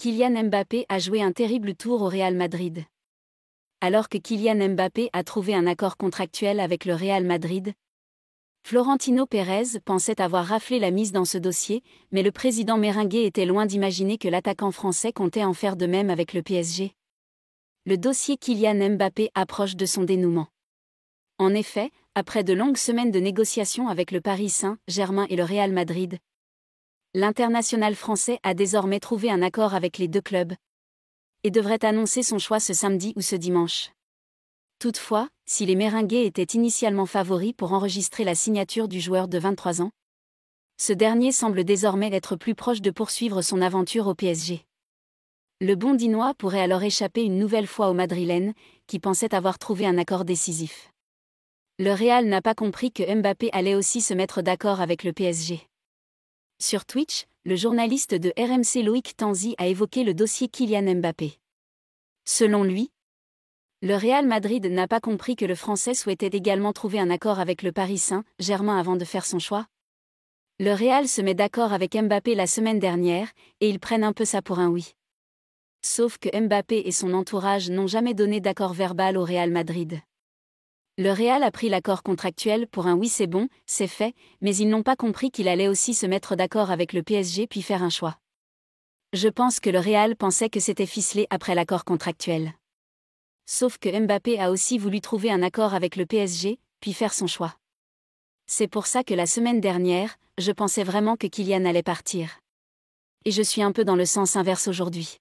Kylian Mbappé a joué un terrible tour au Real Madrid. Alors que Kylian Mbappé a trouvé un accord contractuel avec le Real Madrid, Florentino Pérez pensait avoir raflé la mise dans ce dossier, mais le président merengue était loin d'imaginer que l'attaquant français comptait en faire de même avec le PSG. Le dossier Kylian Mbappé approche de son dénouement. En effet, après de longues semaines de négociations avec le Paris Saint-Germain et le Real Madrid, l'international français a désormais trouvé un accord avec les deux clubs et devrait annoncer son choix ce samedi ou ce dimanche. Toutefois, si les merengues étaient initialement favoris pour enregistrer la signature du joueur de 23 ans, ce dernier semble désormais être plus proche de poursuivre son aventure au PSG. Le Bondinois pourrait alors échapper une nouvelle fois aux Madrilènes, qui pensaient avoir trouvé un accord décisif. Le Real n'a pas compris que Mbappé allait aussi se mettre d'accord avec le PSG. Sur Twitch, le journaliste de RMC Loïc Tanzi a évoqué le dossier Kylian Mbappé. Selon lui, le Real Madrid n'a pas compris que le Français souhaitait également trouver un accord avec le Paris Saint-Germain avant de faire son choix. Le Real se met d'accord avec Mbappé la semaine dernière, et ils prennent un peu ça pour un oui. Sauf que Mbappé et son entourage n'ont jamais donné d'accord verbal au Real Madrid. Le Real a pris l'accord contractuel pour un oui c'est bon, c'est fait, mais ils n'ont pas compris qu'il allait aussi se mettre d'accord avec le PSG puis faire un choix. Je pense que le Real pensait que c'était ficelé après l'accord contractuel. Sauf que Mbappé a aussi voulu trouver un accord avec le PSG, puis faire son choix. C'est pour ça que la semaine dernière, je pensais vraiment que Kylian allait partir. Et je suis un peu dans le sens inverse aujourd'hui.